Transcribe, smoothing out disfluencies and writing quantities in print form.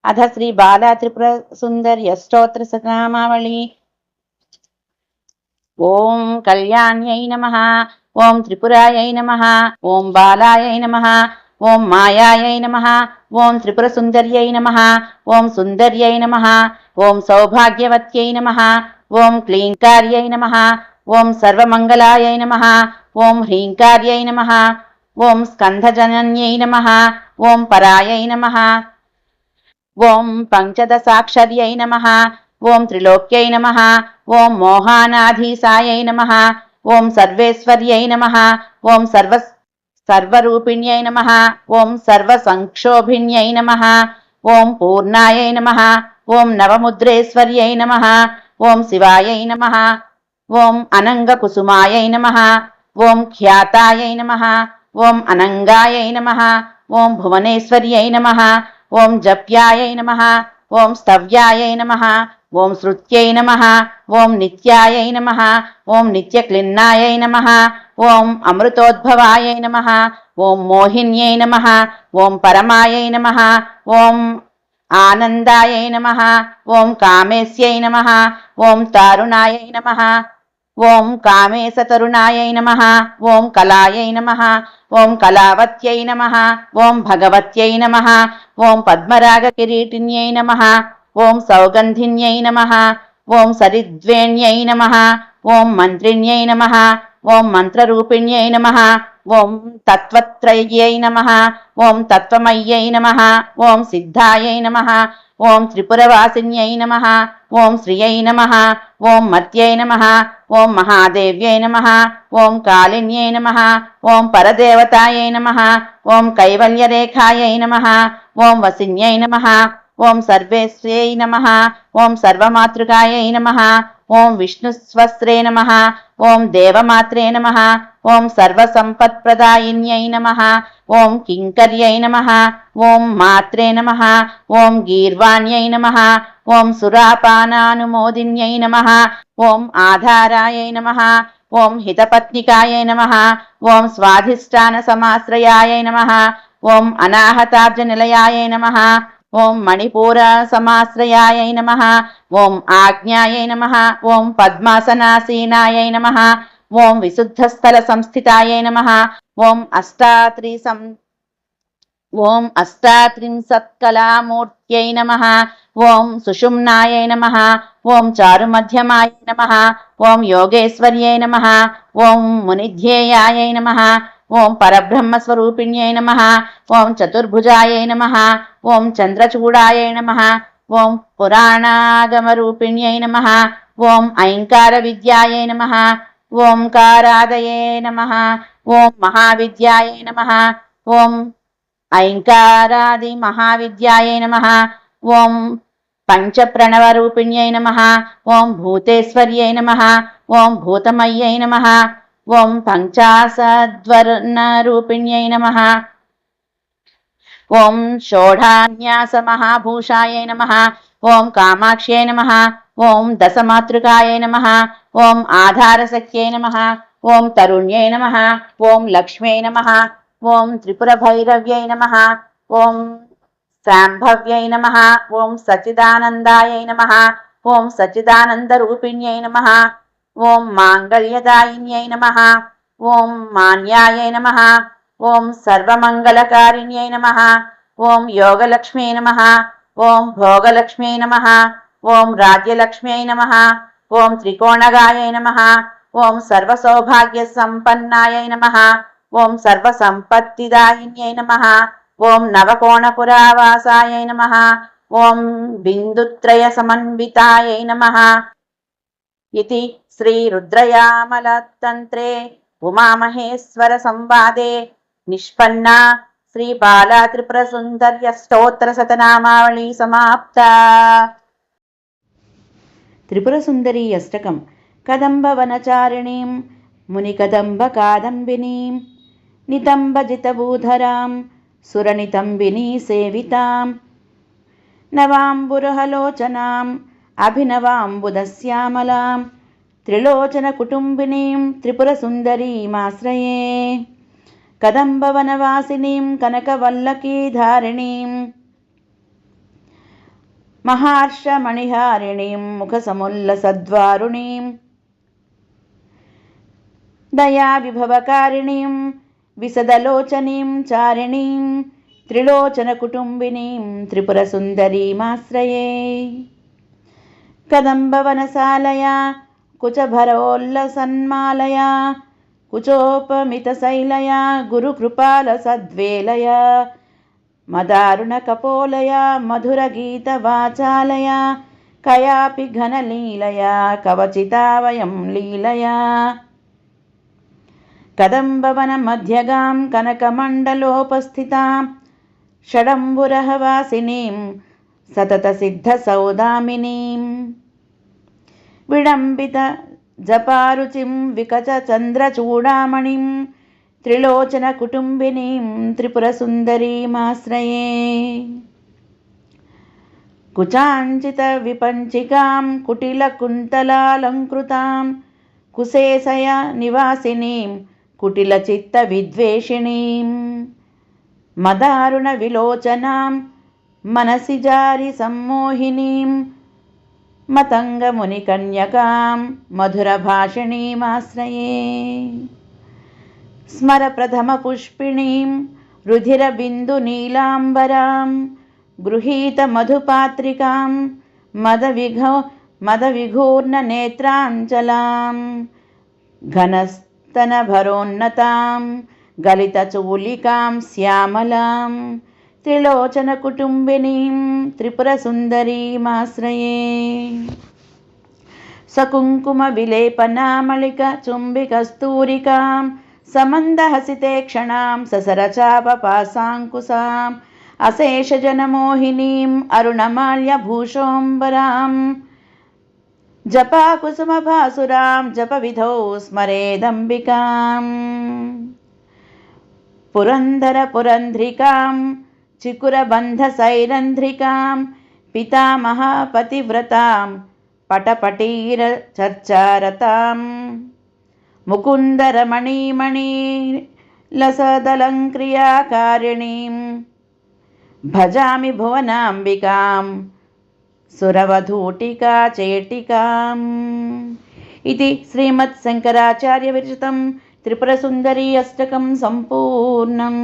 अथ श्री बाला त्रिपुर सुंदर्य स्तोत्र सतनामावली। ओं कल्याण्यै नमः। ओं त्रिपुरायै नमः। ओं बालायै नमः। ओं मायायै नमः। ओं त्रिपुरसुन्दर्यै नमः। ओं सुन्दर्यै नमः। ओं सौभाग्यवत्यै नमः। ओं क्लीङ्कार्यै नमः। ओं सर्वमङ्गलायै नमः। ओं ह्रीङ्कार्यै नमः। ओं स्कन्धजनन्यै नमः। ओं परायै नमः। ओं पञ्चदशाक्षर्यै नमः। ओं त्रिलोक्यै नमः। ओं मोहानाधीसायै नमः। ओं सर्वेश्वर्यै नमः। ओं सर्वरूपिण्यै नमः। ओं सर्वसंक्षोभिण्यै नमः। ओं पूर्णायै नमः। ओं नवमुद्रेश्वर्यै नमः। ओं शिवायै नमः। ओं अनङ्गकुसुमायै नमः। ओं ख्यातायै नमः। ओं अनङ्गायै नमः। ओं भुवनेश्वर्यै नमः। ओं जप्यायै नमः। ओं स्तव्यायै नमः। ओं श्रुत्यै नमः। ओं नित्यायै नमः। ओं नित्यक्लिन्नायै नमः। ओं अमृतोद्भवायै नमः। ओं मोहिन्यै नमः। ओं परमायै नमः। ओं आनन्दायै नमः। ओं कामेस्यै नमः। ओं तारुणायै नमः। ओं कामेशतरुणायै नमः। ओं कलायै नमः। ओं कलावत्यै नमः। ओं भगवत्यै नमः। ओं पद्मरागकिरीटिन्यै नमः। ओं सौगन्धिन्यै नमः। ओं सरिद्वेण्यै नमः। ओं मन्त्रिण्यै नमः। ओं मन्त्ररूपिण्यै नमः। ओं तत्त्वत्रय्यै नमः। ओं तत्त्वमय्यै नमः। ओं सिद्धायै नमः। ओं त्रिपुरवासिन्यै नमः। ओं श्रियै नमः। ओं मत्यै नमः। ओं महादेव्यै नमः। ओं कालिन्यै नमः। ओं परदेवतायै नमः। ओं कैवल्यरेखायै नमः। ओं वसिन्यै नमः। ओं सर्वेश्वर्यै नमः। ओं सर्वमातृकायै नमः। ओं विष्णुस्वस्त्रे नमः। ओं देवमात्रे नमः। ओं सर्वसम्पत्प्रदायिन्यै नमः। ओं किङ्कर्यै नमः। ओं मात्रे नमः। ओं गीर्वाण्यै नमः। ओं सुरापानानुमोदिन्यै नमः। ओं आधारायै नमः। ओं हितपत्निकायै नमः। ओं स्वाधिष्ठानसमाश्रयायै नमः। ओं अनाहताब्जनिलयायै नमः। ओं मणिपूरसमाश्रयायै नमः। ओं आज्ञायै नमः। ओं पद्मासनासीनायै नमः। ओं विशुद्धस्थलसंस्थितायै नमः। ओं अष्टात्रिंशत्कलामूर्त्यै नमः। ओं सुषुम्नायै नमः। ओं चारुमध्यमायै नमः। ओं योगेश्वर्यै नमः। ओं मुनिध्येयायै नमः। ओं परब्रह्मस्वरूपिण्यै नमः। ओं चतुर्भुजायै नमः। ओं चन्द्रचूडायै नमः। ओं पुराणागमरूपिण्यै नमः। ओं ऐङ्कारविद्यायै नमः। ओंकारादये नमः। ओं महाविद्यायै नमः। ओं ऐङ्कारादिमहाविद्यायै नमः। ओं पञ्चप्रणवरूपिण्यै नमः। ओं भूतेश्वर्यै नमः। ओं भूतमय्यै नमः। ओं पञ्चाशद्वर्णरूपिण्यै नमः। ओं षोडान्यासमहाभूषायै नमः। ओं कामाक्ष्यै नमः। ओं दशमातृकायै नमः। ओं आधारशक्त्यै नमः। ओं तरुण्यै नमः। ओं लक्ष्म्यै नमः। ओं त्रिपुरभैरव्यै नमः। ओं शाम्भव्यै नमः। ओं सच्चिदानन्दायै नमः। ओं सच्चिदानन्दरूपिण्यै नमः। ओं माङ्गल्यदायिन्यै नमः। ओं मान्यायै नमः। ओं सर्वमङ्गलकारिण्यै नमः। ओं योगलक्ष्म्यै नमः। ओं भोगलक्ष्म्यै नमः। ओं राज्यलक्ष्म्यै नमः। ओं त्रिकोणगायै नमः। ओं सर्वसौभाग्यसम्पन्नायै नमः। ओं सर्वसम्पत्तिदायिन्यै नमः। ओं नवकोणपुरावासायै नमः। ओं बिन्दुत्रयसमन्वितायै नमः। इति श्रीरुद्रयामलतन्त्रे उमामहेश्वरसंवादे निष्पन्ना श्रीबाला त्रिपुरसुन्दर्यस्तोत्रशतनामावली समाप्ता। त्रिपुरसुन्दरी अष्टकं। कदम्बवनचारिणीं मुनिकदम्बकादम्बिनीं नितम्बजितभूधरां सुरनितम्बिनी सेवितां नवाम्बुरहलोचनाम् अभिनवाम्बुदश्यामलां त्रिलोचनकुटुम्बिनीं त्रिपुरसुन्दरीमाश्रये। कदम्बवनवासिनीं कनकवल्लकीधारिणीं మహార్షమణిహారిణీం ముఖసముల్లసద్వారుణీం దయావిభవకారిణీం విశదలోచనీం చారిణీం త్రిలోచనకుటుంబినీం త్రిపురసుందరీమాశ్రయే. కదంబవనశాలయా కుచభరోల్లసన్మాలయా కుచోపమితశైలయా గురుకృపాలసద్వేలయా మదారుణకపోలయా మధురగీతవాచాలయా కయాపి ఘనలీలయా కవచితావయం లీలయా. కదంబవనమధ్యగాం కనకమండలోపస్థితాం షడంబురహవాసినీం సతతసిద్ధసౌదామినీం విడంబిత జపారుచిం వికచచంద్రచూడామణిం త్రిలోచనకుటుంబినీం త్రిపురసుందరీమాశ్రయే. కుచాంచితవిపంచికాం కుటిలకుంతలాలంకృతాం కుశేశయ నివాసినీం కుటిలచిత్తవిద్వేషిణీం మదారుణవిలోచనాం మనసిజారి సమ్మోహినీం మతంగమునికన్యకాం మధురభాషిణీమాశ్రయే. స్మరప్రథమపుష్పిణీం రుధిరబిందునీలాంబరాం గృహీతమధుపాత్రికాం మదవిఘూర్ణనేత్రాంచలాం ఘనస్తనభరోన్నతాం గలితచూలికాం శ్యామలాం త్రిలోచనకుటుంబినీం త్రిపురసుందరీమాశ్రయే. సకుంకుమవిలేపనామళిక చుంబికస్తూరికాం సమందహసితే క్షణాం ససరచాపపాసాంకుశాం అశేషజనమోహినీం అరుణమాల్యభూషోంబరాం జపాకుసుమభాసురాం జపవిధౌ స్మరేదంబికాం పురంధరపురంధ్రికాం చికురబంధసైరంధ్రికాం పితామహపతివ్రతాం పటపటీరచర్చారతాం ముకుందరమణీమణీలసదలంక్రియాకారిణీం భజామి భువనాంబికాం సురవధూటికా చేటికాం. ఇది శ్రీమత్ శంకరాచార్య విరచితం త్రిపురసుందరీ అష్టకం సంపూర్ణం.